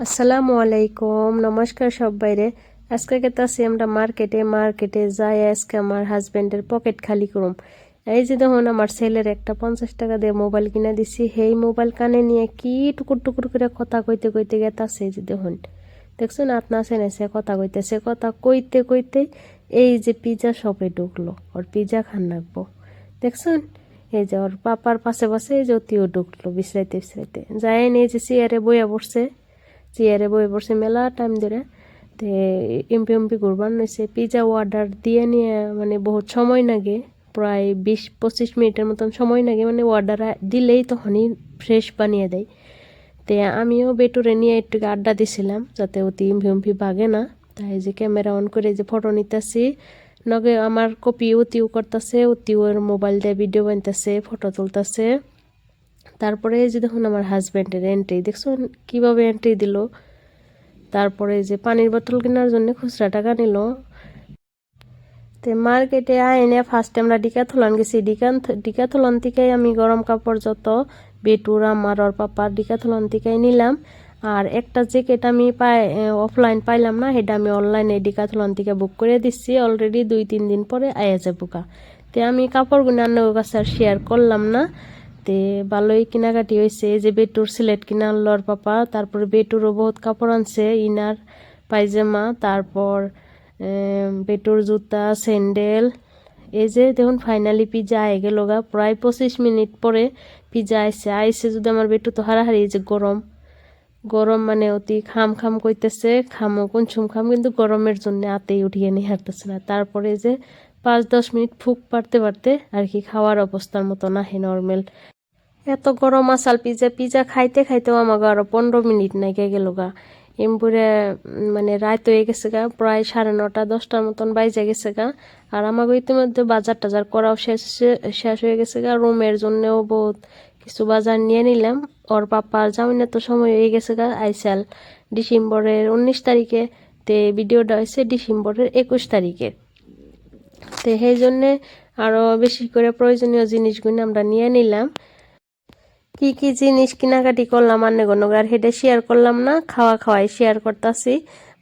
আসসালামু আলাইকুম, নমস্কার সবাইরে। আজকে গেতাছি আমরা মার্কেটে যাই। আজকে আমার হাজবেন্ডের পকেট খালি করুম। এই যে দেখুন, আমার ছেলের একটা 50 টাকা দিয়ে মোবাইল কিনা দিছি। সেই মোবাইল কানে নিয়ে কি টুকুর টুকুর করে কথা কইতে কইতে গেতাছে। এই যে দেখুন, দেখছেন আপনা সে কথা কইতেছে। কথা কইতে কইতে এই যে পিজা শপে ঢুকলো, ওর পিজা খান রাখবো। দেখছেন, এই যে ওর পাপার পাশে পাশে এই যে অতিও ঢুকলো বিশ্রাইতে বিশ্রাইতে যায়। এই যে চেয়ারে বয়ে পড়ছে মেলা টাইম ধরে। তে এমপি ঘুরবার নইছে। পিজা অর্ডার দিয়ে নিয়ে মানে বহুত সময় লাগে, প্রায় 20-25 মিনিটের মতন সময় লাগে। মানে অর্ডার দিলেই তখনই ফ্রেশ বানিয়ে দেয়। তে আমিও বেটুরে নিয়ে একটু আড্ডা দিছিলাম যাতে অতি এমপি ভাগে না। তাই যে ক্যামেরা অন করে যে ফটো নিতেছি, নগে আমার কপি অতিও করতেছে, অতিও মোবাইল দিয়ে ভিডিও বানতেছে, ফটো তুলতেছে। তারপরে এই যে দেখুন আমার হাজব্যান্ডের এন্ট্রি দেখুন কিভাবে এন্ট্রি দিল। তারপরে যে পানির বোতল কেনার জন্য খুচরা টাকা নিল। তো মার্কেটে আইনে ফার্স্টে আমরা ডিকাথলন গেছি। ডিকাথলন থেকে আমি গরম কাপড় যত বেটুর আমার ওর পাপার ডিকাথলন থেকে নিলাম। আর একটা জ্যাকেট আমি অফলাইন পাইলাম না, সেটা আমি অনলাইনে ডিকাথলন থেকে বুক করে দিচ্ছি। অলরেডি 2-3 দিন পরে আয়া যাবো কা। তো আমি কাপড়গুলো আন্নার কাছে আর শেয়ার করলাম না। তে ভালোই কেনাকাটি হয়েছে। যে বেটুর সিলেট কিনা আনলো ওর পাপা। তারপরে বেটুরও বহুত কাপড় আনছে, ইনার পায়জামা, তারপর বেটুর জুতা স্যান্ডেল। এই যে দেখুন ফাইনালি পিজা আয়ে গেল গা। প্রায় 25 মিনিট পরে পিজা আইসে যদি আমার বেটু তো হারাহারি। এই যে গরম গরম মানে অতি খাম খাম কইতেছে, খামো কুনসুম খাম, কিন্তু গরমের জন্য আতেই উঠিয়ে নিয়ে হারতেছে না। তারপরে যে 5-10 মিনিট ফুক পারতে পারতে আর কি খাওয়ার অবস্থার মতো নাহে নর্মাল। এত গরম আসাল পিজা খাইতে খাইতেও আমাকে আরো 15 মিনিট নাইকে গেল গা। এমপুরে মানে রাত হয়ে গেছে গা, প্রায় 9:30-10টার মতন বাইজে গেছে গা। আর আমাকে ইতিমধ্যে বাজার টাজার করাও শেষ হয়ে গেছে গা। রুমের জন্যও বহুত কিছু বাজার নিয়ে নিলাম। ওর পাপার জামিনের তো সময় হয়ে গেছে গা, আইসাল ডিসেম্বরের 19 তারিখে। তে ভিডিওটা হয়েছে ডিসেম্বরের 21 তারিখে। তো সেই জন্যে আরো বেশি করে প্রয়োজনীয় জিনিসগুলো আমরা নিয়ে নিলাম। কি কি জিনিস কেনাকাটি করলাম আর নেগনগার হেডে শেয়ার করলাম না, খাওয়াই শেয়ার করতেছি।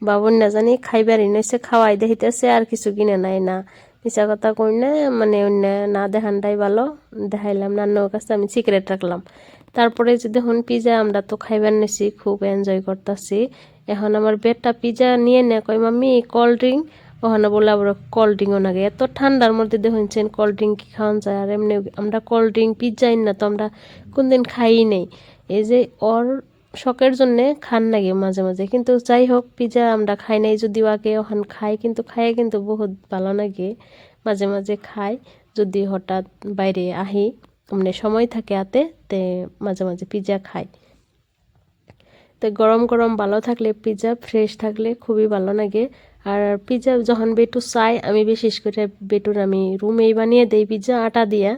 বাবুর না জানি খাইবারই নইছে, খাওয়াই দেখাইতেছে আর কিছু কিনে নাই না। মিশা কথা কই না, মানে অন্য না দেখানটাই ভালো। দেখাইলাম না, অন্য কাছে আমি সিক্রেট রাখলাম। তারপরে যে দেখুন পিজা আমরা তো খাইবার নিছি, খুব এনজয় করতেছি। এখন আমার বেটা পিজা নিয়ে নে কই মাম্মি কোল্ড ড্রিঙ্ক। ওখানে বলে আবার কোল্ড ড্রিঙ্কও নাগে। এত ঠান্ডার মধ্যে দেখুনছেন কোল্ড ড্রিঙ্ক কি খাওয়ান যায়। আর এমনি আমরা কোল্ড ড্রিঙ্ক পিজ্জাই না তো আমরা কোনদিন খাই নেই। এই যে ওর শখের জন্যে খান লাগে মাঝে মাঝে, কিন্তু যাই হোক পিজা আমরা খাই নাই যদিও আগে, ওখান খাই কিন্তু খাই কিন্তু বহুত ভালো লাগে। মাঝে মাঝে খাই যদি হঠাৎ বাইরে আহি, মানে সময় থাকে হাতে, তে মাঝে মাঝে পিজা খাই। তো গরম গরম ভালো থাকলে পিজা ফ্রেশ থাকলে খুবই ভালো লাগে। আর পিজা যখন বেটু চাই আমি বিশেষ করে বেটুর আমি রুমেই বানিয়ে দেই পিজা আটা দিয়া,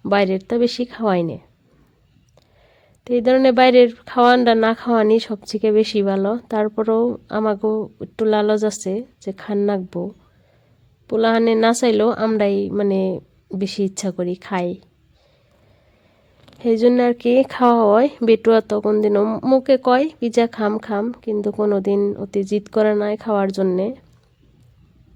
বাইরের তো বেশি খাওয়াই না। তো এই ধরনের বাইরের খাওয়ানটা না খাওয়ানি সবথেকে বেশি ভালো। তারপরেও আমাকেও একটু লালচ আছে যে খান নাকবো, পোলাহানে না চাইলেও আমরাই মানে বেশি ইচ্ছা করি খাই। সেই জন্য আর কি খাওয়া হয়। বেটুয়া তো কোনদিনও মুখে কয় পিজা খাম খাম, কিন্তু কোনোদিন অতি জিদ করে নাই খাওয়ার জন্যে।